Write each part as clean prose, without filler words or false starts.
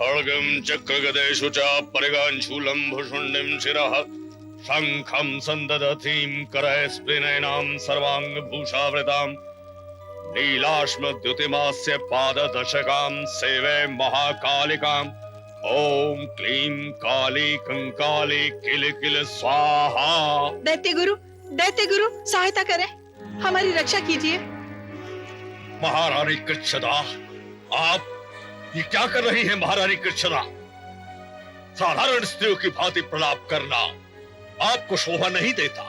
खड्गं चक्रगदेषु च परिगाञ्चूलं भुषुण्डिं शिरः शङ्खं सन्ददतीं करैस्त्रिनयनां सर्वाङ्गभूषावृतां नीलाश्मद्युतिमास्य पाददशकां सेवे महाकालिकाम् ओम क्लीं काली कंकाली किल किल स्वाहा। दैत्य गुरु सहायता करें, हमारी रक्षा कीजिए। महारानी कृच्छदा, आप ये क्या कर रही हैं महारानी कृच्छदा? साधारण स्त्रियों की भांति प्रलाप करना आपको शोभा नहीं देता।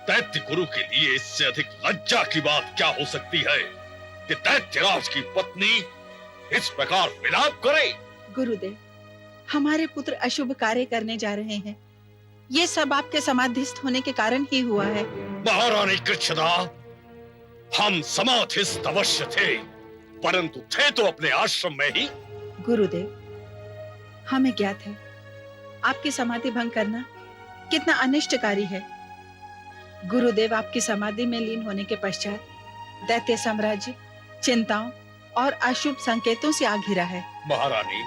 दैत्य गुरु के लिए इससे अधिक लज्जा की बात क्या हो सकती है कि दैत्यराज की पत्नी इस प्रकार विलाप करे। गुरुदेव, हमारे पुत्र अशुभ कार्य करने जा रहे हैं। ये सब आपके समाधिस्थ होने के कारण ही हुआ है। महारानी कृच्छदा, हम समाधिस्थ अवश्य थे, परंतु थे तो अपने आश्रम में ही। गुरुदेव, हमें ज्ञात है आपकी समाधि भंग करना कितना अनिष्टकारी है। गुरुदेव, आपकी समाधि में लीन होने के पश्चात दैत्य साम्राज्य चिंताओं और अशुभ संकेतों से आ घिरा है। महारानी,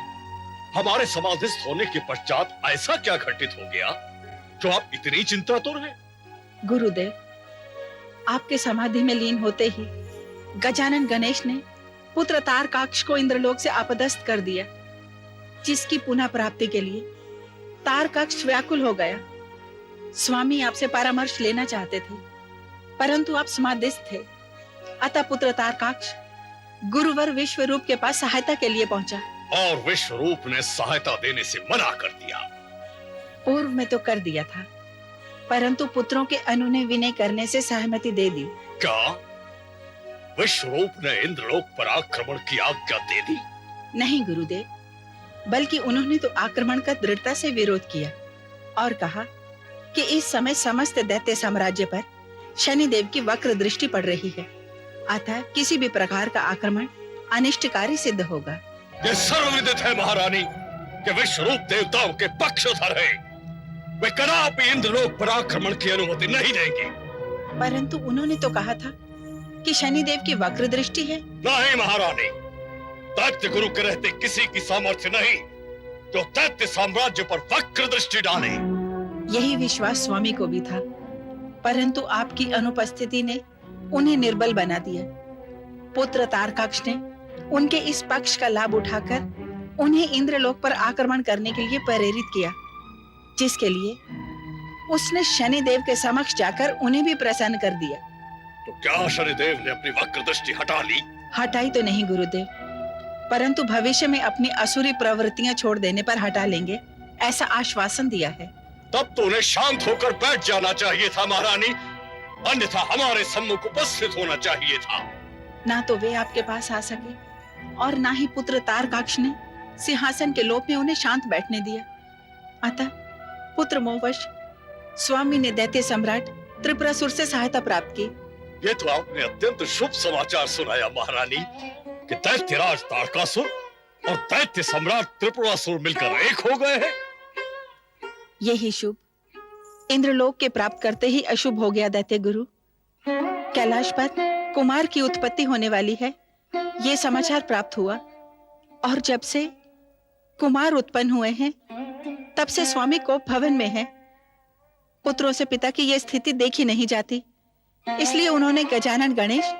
हमारे समाधिस्थ होने के पश्चात ऐसा क्या घटित हो गया जो आप इतनी चिंतातुर हैं? गुरुदेव, आपके समाधि में लीन होते ही गजानन गणेश ने पुत्र तारकाक्ष को इंद्रलोक से अपदस्थ कर दिया, जिसकी पुनः प्राप्ति के लिए तारकाक्ष व्याकुल हो गया। स्वामी आपसे परामर्श लेना चाहते थे, परंतु आप समाधिस्थ थे। अतः पुत्र तारकाक्ष गुरुवर विश्वरूप के पास सहायता के लिए पहुंचा और विश्वरूप ने सहायता देने से मना कर दिया। पूर्व में तो कर दिया था, परंतु पुत्रों के अनुनय विनय करने से सहमति दे दी। क्या विश्वरूप ने इंद्रलोक पर आक्रमण की आज्ञा दे दी? नहीं गुरुदेव, बल्कि उन्होंने तो आक्रमण का दृढ़ता से विरोध किया और कहा कि इस समय समस्त दैत्य साम्राज्य पर शनिदेव की वक्र दृष्टि पड़ रही है, अतः किसी भी प्रकार का आक्रमण अनिष्टकारी सिद्ध होगा। यह सर्वविदित है महारानी कि विश्वरूप देवताओं के पक्षधर है। वे कदापि इंद्रलोक पर आक्रमण की अनुमति नहीं देंगे। परंतु उन्होंने तो कहा था कि शनिदेव की वक्र दृष्टि है। नहीं महारानी, दैत्य गुरु के रहते किसी की सामर्थ्य नहीं जो दैत्य साम्राज्य पर वक्र दृष्टि डाले। यही विश्वास स्वामी को भी था, परंतु आपकी अनुपस्थिति ने उन्हें निर्बल बना दिया। पुत्र तारकाक्ष ने उनके इस पक्ष का लाभ उठाकर उन्हें इंद्रलोक पर आक्रमण करने के लिए प्रेरित किया, जिसके लिए उसने शनिदेव के समक्ष जाकर उन्हें भी प्रसन्न कर दिया। तो क्या शनिदेव ने अपनी वक्र दृष्टि हटा ली? हटाई तो नहीं गुरुदेव, परंतु भविष्य में अपनी असुरी प्रवृत्तियां छोड़ देने पर हटा लेंगे, ऐसा आश्वासन दिया है। तब तो उन्हें शांत होकर बैठ जाना चाहिए था महारानी, अन्यथा हमारे सम्मुख उपस्थित होना चाहिए था। ना तो वे आपके पास आ सके और ना ही पुत्र तारकाक्ष ने सिंहासन के लोभ में उन्हें शांत बैठने दिया। अतः पुत्र मोहवश स्वामी ने दैत्य सम्राट त्रिपुरासुर से सहायता प्राप्त की। ये तो आपने अत्यंत शुभ समाचार सुनाया महारानी कि दैत्यराज तारकासुर और दैत्य सम्राट त्रिपुरासुर मिलकर एक हो गए हैं। यही शुभ इंद्रलोक के प्राप्त करते ही अशुभ हो गया दैत्य गुरु। कैलाश पर कुमार की उत्पत्ति होने वाली है, ये समाचार प्राप्त हुआ, और जब से कुमार उत्पन्न हुए हैं तब से स्वामी कोप भवन में है। पुत्रों से पिता की यह स्थिति देखी नहीं जाती, इसलिए उन्होंने गजानन गणेश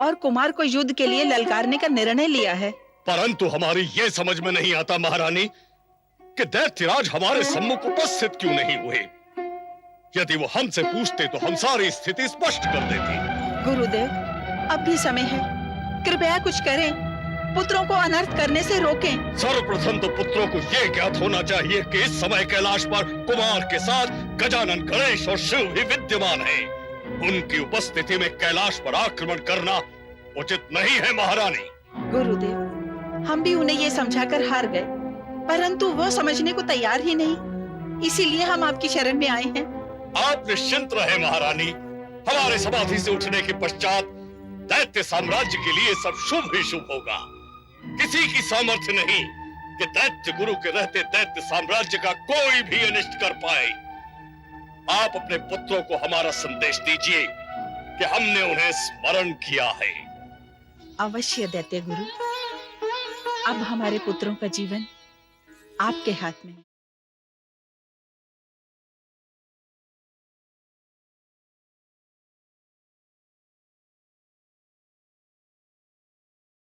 और कुमार को युद्ध के लिए ललकारने का निर्णय लिया है। परंतु हमारी ये समझ में नहीं आता महारानी कि दैत्यराज हमारे सम्मुख उपस्थित क्यों नहीं हुए। यदि वो हमसे पूछते तो हम सारी स्थिति स्पष्ट कर देते। गुरुदेव, अब भी समय है, कृपया कुछ करें, पुत्रों को अनर्थ करने से रोकें। सर्वप्रथम तो पुत्रों को यह ज्ञात होना चाहिए कि इस समय कैलाश पर कुमार के साथ गजानन गणेश और शिव भी विद्यमान है। उनकी उपस्थिति में कैलाश पर आक्रमण करना उचित नहीं है महारानी। गुरुदेव, हम भी उन्हें ये समझाकर हार गए, परंतु वो समझने को तैयार ही नहीं, इसीलिए हम आपकी शरण में आए हैं। आप निश्चिंत रहे महारानी, हमारे समाधि से उठने के पश्चात दैत्य साम्राज्य के लिए सब शुभ ही शुभ होगा। किसी की सामर्थ्य नहीं कि दैत्य गुरु के रहते दैत्य साम्राज्य का कोई भी अनिष्ट कर पाए। आप अपने पुत्रों को हमारा संदेश दीजिए कि हमने उन्हें स्मरण किया है। अवश्य दैत्य गुरु, अब हमारे पुत्रों का जीवन आपके हाथ में है।